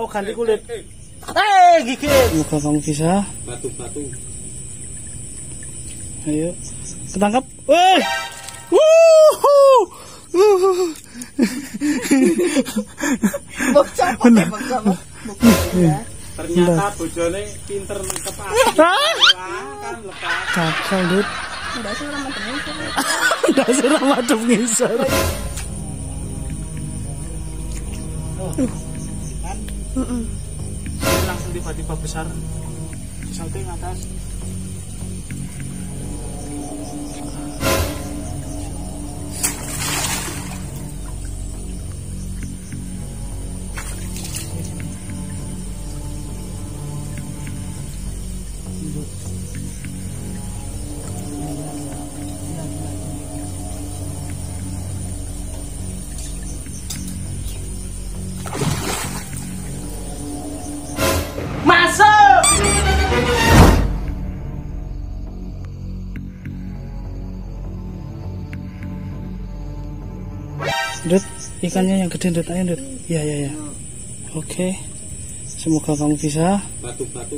mau ganti kulit. Gigit. Semoga kamu bisa. Batu-batu. Ayo, ketangkap. Wih. Wuhu. Ternyata bojone pinter nangkep api. Kan lepas. Gagal, Dut. Dasar madep ngisor. Kan? Langsung tiba-tiba besar. Sampai ke atas. Masuk. Dut, ikannya yang gede, Dut. Ayo, Dut. Ya. Oke. Semoga kamu bisa. Batu-batu.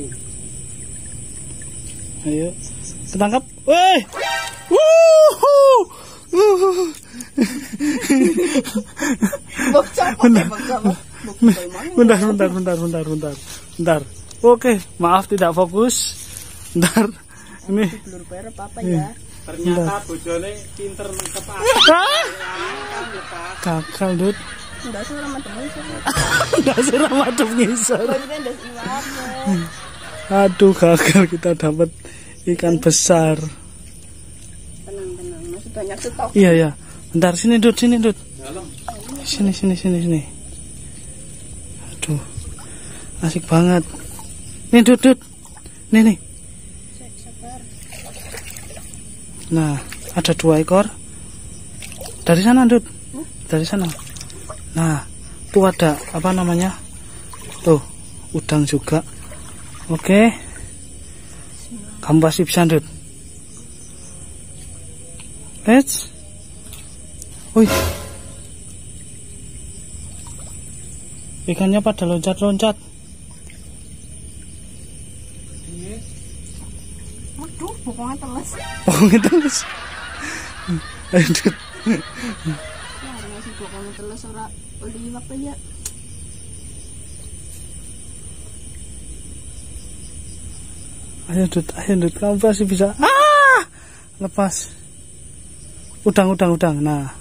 Ayo, ketangkap. Wih. Wuhu. Bentar. Oke, maaf tidak fokus. Bentar. Ini. Ternyata bojone pinter nangkep api. Kan lepas. Gagal, Dut. Dasar madep ngisor. Aduh, gagal kita dapat ikan besar. Tenang, masih banyak stok. Iya. Bentar, sini, Dut. Dalam. Sini. Aduh, asik banget. Nih, Dut. Nih. Nah, ada 2 ekor. Dari sana, Dut. Dari sana. Nah, tuh ada apa namanya? Tuh, udang juga. Oke. Kamu pasti bisa, Dut. Let's. Wih. Ikannya pada loncat-loncat. Waduh, pokoknya teles. Ayo, Dut. Masih pokoknya teles ora liwak aja. Ayo, Dut. Kamu pasti bisa. Lepas. Udang. Nah.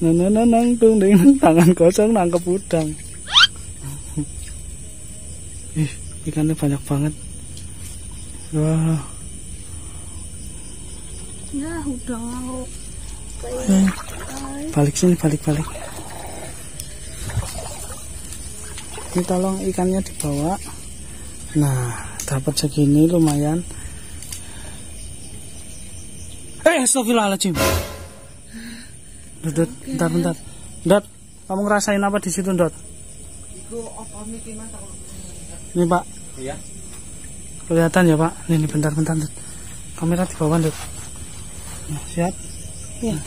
Nang tung ding, tangan kosong nangkep udang. Ih, ikannya banyak banget. Wah. Ya, udah mau. Balik sini, balik. Ini tolong ikannya dibawa. Nah, dapat segini lumayan. Astagfirullahaladzim. Dut, bentar. Dot, kamu ngerasain apa di situ, Dot? Ini, Pak. Iya. Kelihatan ya, Pak? Ini bentar, Dut. Kamera di bawah, Dut. Nah, siap? Iya.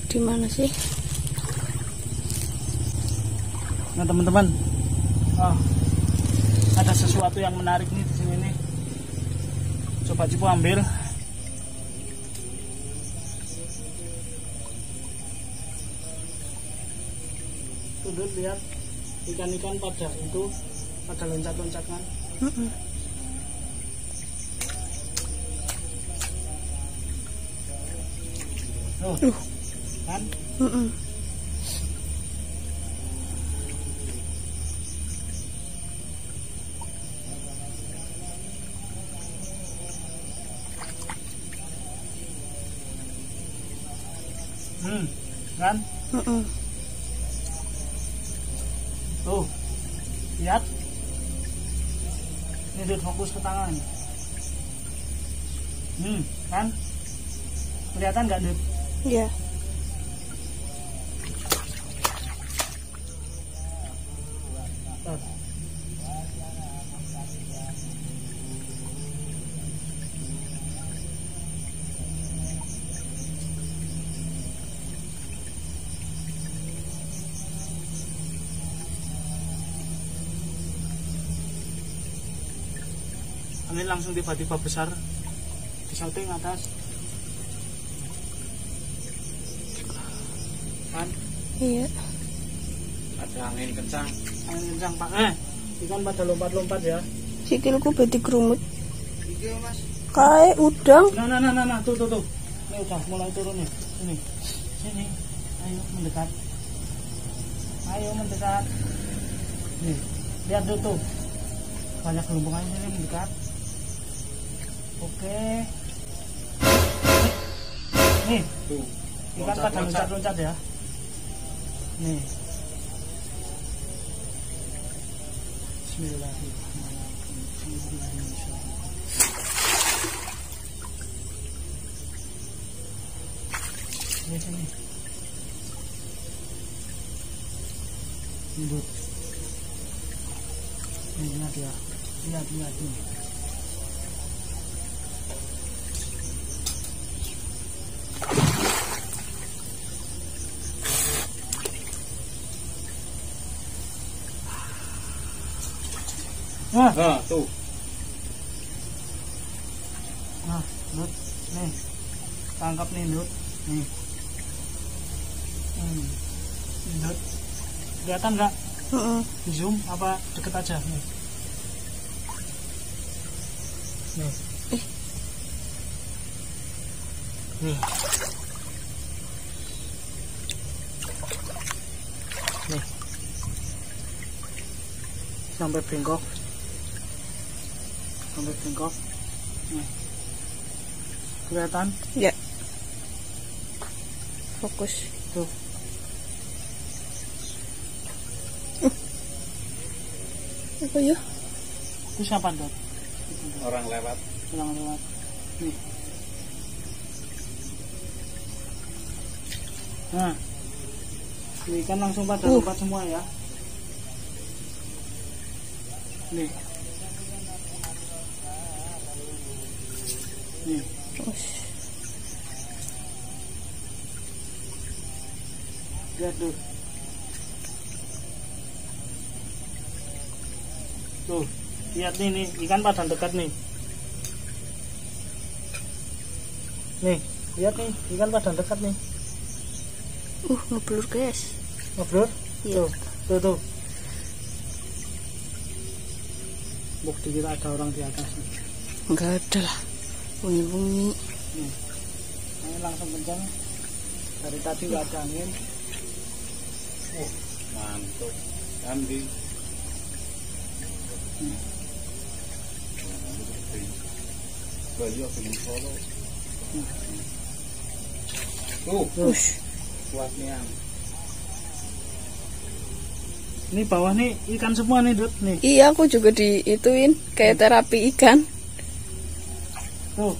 Di mana sih? Nah, teman-teman. Ada sesuatu yang menarik nih di sini nih. Coba Cipu ambil. Tuh, Dut, lihat. Ikan-ikan pada loncat-loncat kan. Kan? Kan? Tuh, lihat. Ini Dut, fokus ke tangan. Kan? Kelihatan nggak, Dut? Iya. Ini langsung tiba-tiba besar. Di samping atas. Kan? Iya. Ada angin kencang. Angin kencang Pak. Ikan pada lompat-lompat ya. Sikilku beti kerumut. Iya Mas. Kayak udang. Nah, tuh. Ini udah mulai turun nih. Sini. Ayo mendekat. Nih, lihat tuh. Banyak gelumpungannya ini mendekat. Oke. Nih, Tuh. ikan pada loncat-loncat ya. Nih. Bismillahirrahmanirrahim. Sini. Hidup. Ini lihat ya. Lihat nih. Nah, tuh. Nah, Dut. Nih. Tangkap nih, Dut. Nih. Dut. Kelihatan nggak? Di zoom apa deket aja nih? Nih. Nih. Nih. Sampai bengkok. Nih. Kelihatan? Ya. Fokus. Tuh. Apa ya? Itu siapa, Dot? Orang lewat. Nih. Nah. Ini ikan langsung pada lompat semua ya. Nih. Lihat tuh. Tuh, lihat nih ikan pada dekat nih. Nih, lihat nih ikan pada dekat nih. Ngeblur guys. Ngeblur? Iya. Tuh. Bukti kita ada orang di atas. Enggak ada lah. Bunyi-bunyi. Angin langsung kencang. Dari tadi nggak ada angin. Mantap. Andi. Bayu film solo. Tuh. Kuatnya. Ini bawah nih ikan semua nih, Dut. Nih. Iya, aku juga diituin kayak terapi ikan. Tuh.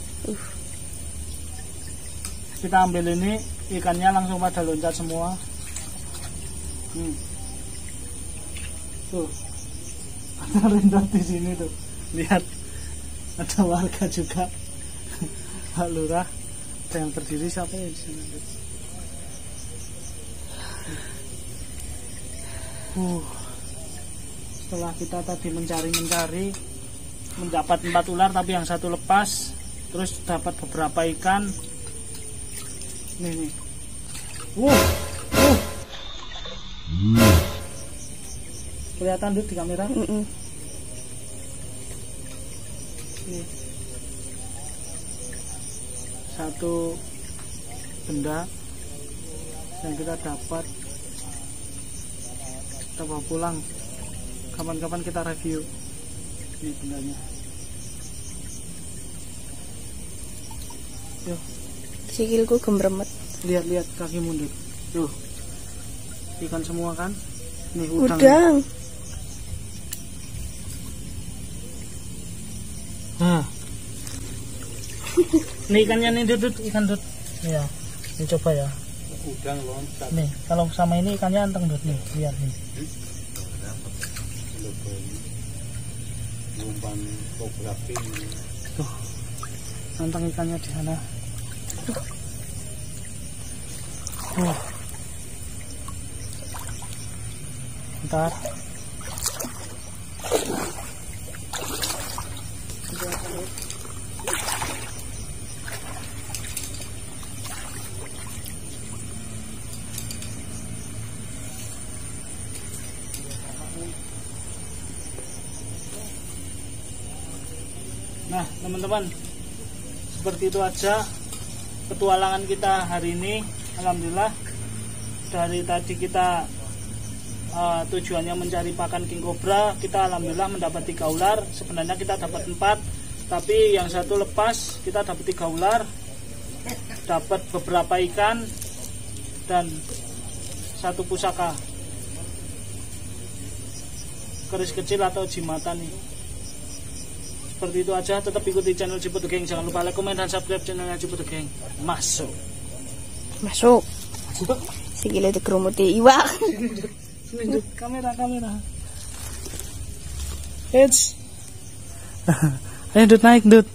Kita ambil ini, ikannya langsung pada loncat semua. Tuh. Ada rindor di sini tuh. Lihat. Ada warga juga. Pak Lurah. Ada yang berdiri siapa ya di sini, Dut? Setelah kita tadi mencari mendapat 4 ular tapi yang satu lepas, terus dapat beberapa ikan. Nih. Kelihatan Dut di kamera? Nih. Satu benda yang kita dapat, kita bawa pulang. Kapan-kapan kita review. Ini bendanya. Yuk. Sikilku gemremet. Lihat kaki mundur. Tuh. Ikan semua kan? Nih udang. Nah. Nih ikannya nih Dut, ikan Dut. Ya. Ini coba ya. Udang loncat. Nih, kalau sama ini ikannya anteng Dut nih. Lihat nih. Umpan fotografi. Tuh. Anteng ikannya di sana. Bentar. Nah teman-teman, seperti itu aja petualangan kita hari ini. Alhamdulillah, dari tadi kita tujuannya mencari pakan king cobra, kita alhamdulillah mendapat 3 ular. Sebenarnya kita dapat 4, tapi yang satu lepas. Kita dapat 3 ular, dapat beberapa ikan dan 1 pusaka keris kecil atau jimatan nih. Seperti itu aja, tetap ikuti channel Ciputu Gang. Jangan lupa like, komen, dan subscribe channelnya Ciputu Gang. Masuk. Sige lang kerumuti iwak. Sini, kamera. It's. Ayo Dut, naik Dut.